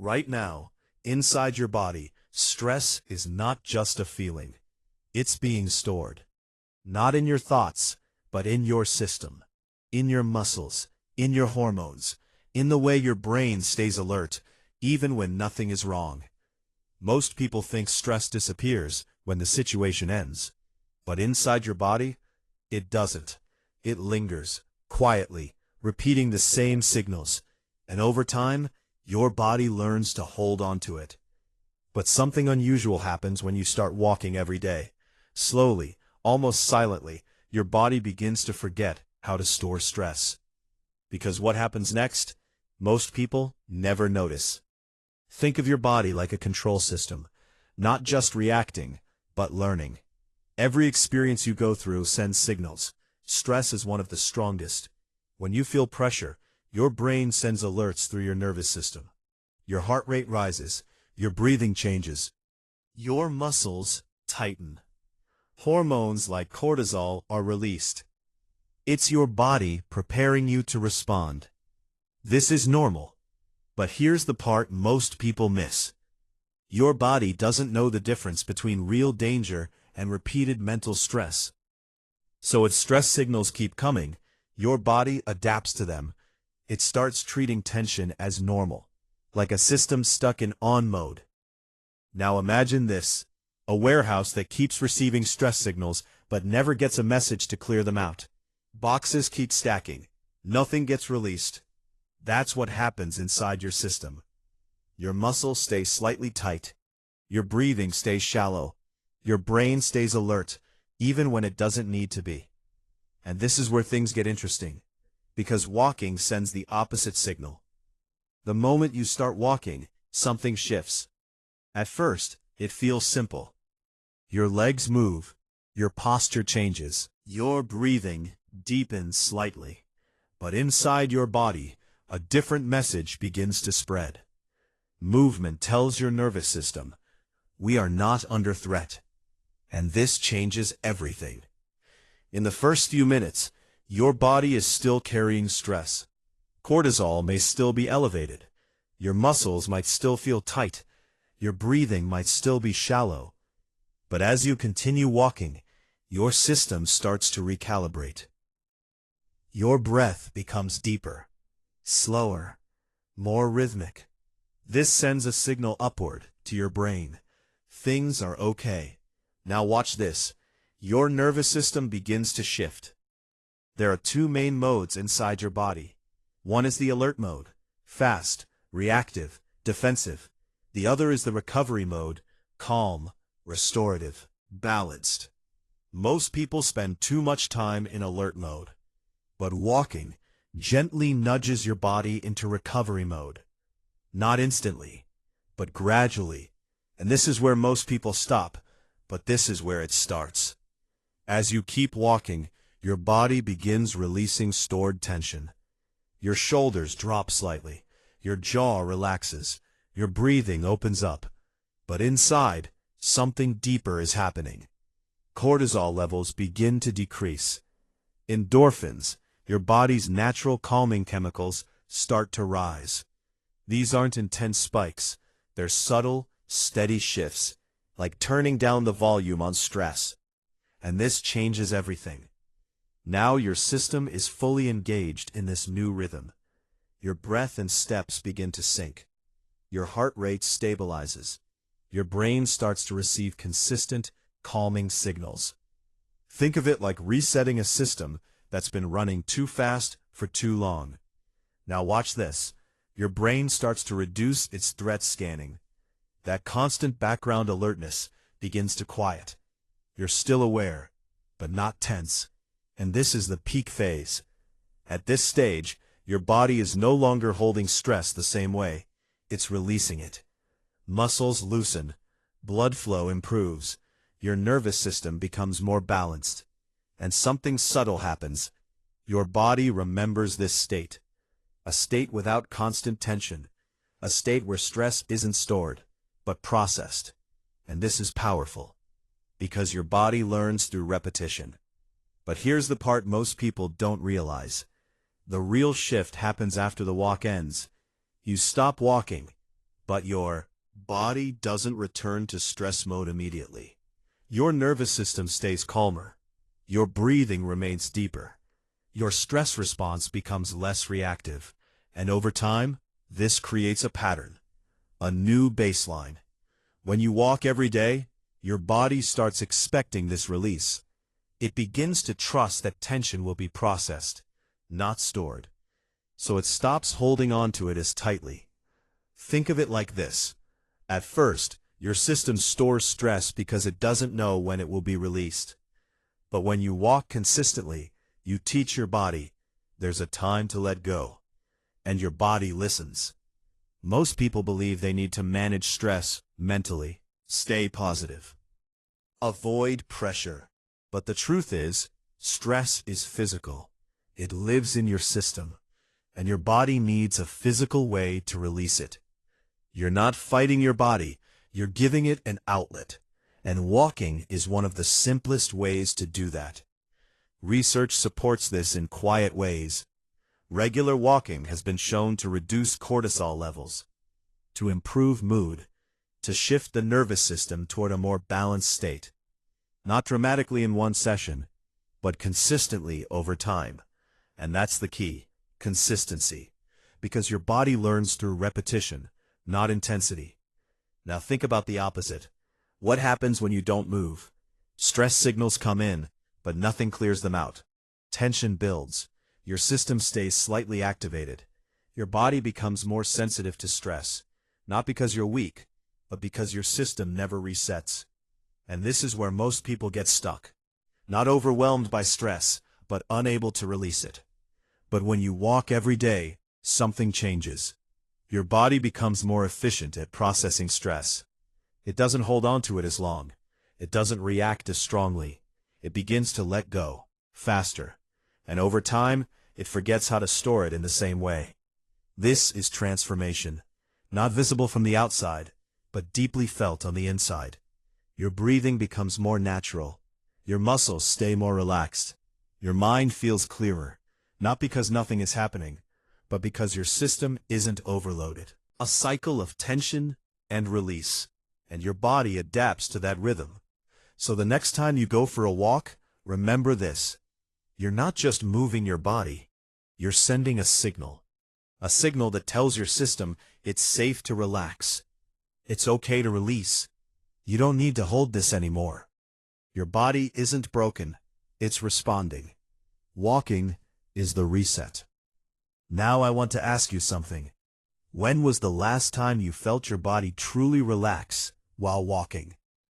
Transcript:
Right now, inside your body, stress is not just a feeling. It's being stored. Not in your thoughts, but in your system. In your muscles, in your hormones, in the way your brain stays alert, even when nothing is wrong. Most people think stress disappears when the situation ends. But inside your body, it doesn't. It lingers, quietly, repeating the same signals. And over time, your body learns to hold on to it. But something unusual happens when you start walking every day. Slowly, almost silently, your body begins to forget how to store stress. Because what happens next? Most people never notice. Think of your body like a control system, not just reacting, but learning. Every experience you go through sends signals. Stress is one of the strongest. When you feel pressure, your brain sends alerts through your nervous system. Your heart rate rises, your breathing changes, your muscles tighten. Hormones like cortisol are released. It's your body preparing you to respond. This is normal. But here's the part most people miss. Your body doesn't know the difference between real danger and repeated mental stress. So if stress signals keep coming, your body adapts to them. It starts treating tension as normal, like a system stuck in on mode. Now imagine this, a warehouse that keeps receiving stress signals but never gets a message to clear them out. Boxes keep stacking. Nothing gets released. That's what happens inside your system. Your muscles stay slightly tight. Your breathing stays shallow. Your brain stays alert, even when it doesn't need to be. And this is where things get interesting, because walking sends the opposite signal. The moment you start walking, something shifts. At first, it feels simple. Your legs move, your posture changes, your breathing deepens slightly. But inside your body, a different message begins to spread. Movement tells your nervous system, we are not under threat. And this changes everything. In the first few minutes, your body is still carrying stress. Cortisol may still be elevated. Your muscles might still feel tight. Your breathing might still be shallow. But as you continue walking, your system starts to recalibrate. Your breath becomes deeper, slower, more rhythmic. This sends a signal upward to your brain. Things are okay. Now watch this. Your nervous system begins to shift. There are two main modes inside your body. One is the alert mode, fast, reactive, defensive. The other is the recovery mode, calm, restorative, balanced. Most people spend too much time in alert mode. But walking gently nudges your body into recovery mode. Not instantly, but gradually. And this is where most people stop. But this is where it starts. As you keep walking, your body begins releasing stored tension. Your shoulders drop slightly, your jaw relaxes, your breathing opens up. But inside, something deeper is happening. Cortisol levels begin to decrease. Endorphins, your body's natural calming chemicals, start to rise. These aren't intense spikes, they're subtle, steady shifts, like turning down the volume on stress. And this changes everything. Now your system is fully engaged in this new rhythm. Your breath and steps begin to sync. Your heart rate stabilizes. Your brain starts to receive consistent, calming signals. Think of it like resetting a system that's been running too fast for too long. Now watch this. Your brain starts to reduce its threat scanning. That constant background alertness begins to quiet. You're still aware, but not tense. And this is the peak phase. At this stage, your body is no longer holding stress the same way. It's releasing it. Muscles loosen. Blood flow improves. Your nervous system becomes more balanced. And something subtle happens. Your body remembers this state. A state without constant tension. A state where stress isn't stored, but processed. And this is powerful, because your body learns through repetition. But here's the part most people don't realize. The real shift happens after the walk ends. You stop walking, But your body doesn't return to stress mode immediately. Your nervous system stays calmer. Your breathing remains deeper. Your stress response becomes less reactive. And over time, this creates a pattern, a new baseline. When you walk every day, your body starts expecting this release. It begins to trust that tension will be processed, not stored. So it stops holding on to it as tightly. Think of it like this. At first, your system stores stress because it doesn't know when it will be released. But when you walk consistently, you teach your body, there's a time to let go. And your body listens. Most people believe they need to manage stress mentally. Stay positive. Avoid pressure. But the truth is, stress is physical. It lives in your system. And your body needs a physical way to release it. You're not fighting your body, you're giving it an outlet. And walking is one of the simplest ways to do that. Research supports this in quiet ways. Regular walking has been shown to reduce cortisol levels, to improve mood, to shift the nervous system toward a more balanced state. Not dramatically in one session, but consistently over time. And that's the key, consistency. Because your body learns through repetition, not intensity. Now think about the opposite. What happens when you don't move? Stress signals come in, but nothing clears them out. Tension builds. Your system stays slightly activated. Your body becomes more sensitive to stress, not because you're weak, but because your system never resets. And this is where most people get stuck. Not overwhelmed by stress, but unable to release it. But when you walk every day, something changes. Your body becomes more efficient at processing stress. It doesn't hold on to it as long. It doesn't react as strongly. It begins to let go, faster. And over time, it forgets how to store it in the same way. This is transformation, not visible from the outside, but deeply felt on the inside. Your breathing becomes more natural. Your muscles stay more relaxed. Your mind feels clearer, not because nothing is happening, but because your system isn't overloaded. A cycle of tension and release, and your body adapts to that rhythm. So the next time you go for a walk, remember this. You're not just moving your body, you're sending a signal that tells your system it's safe to relax. It's okay to release. You don't need to hold this anymore. Your body isn't broken, it's responding. Walking is the reset. Now I want to ask you something. When was the last time you felt your body truly relax while walking?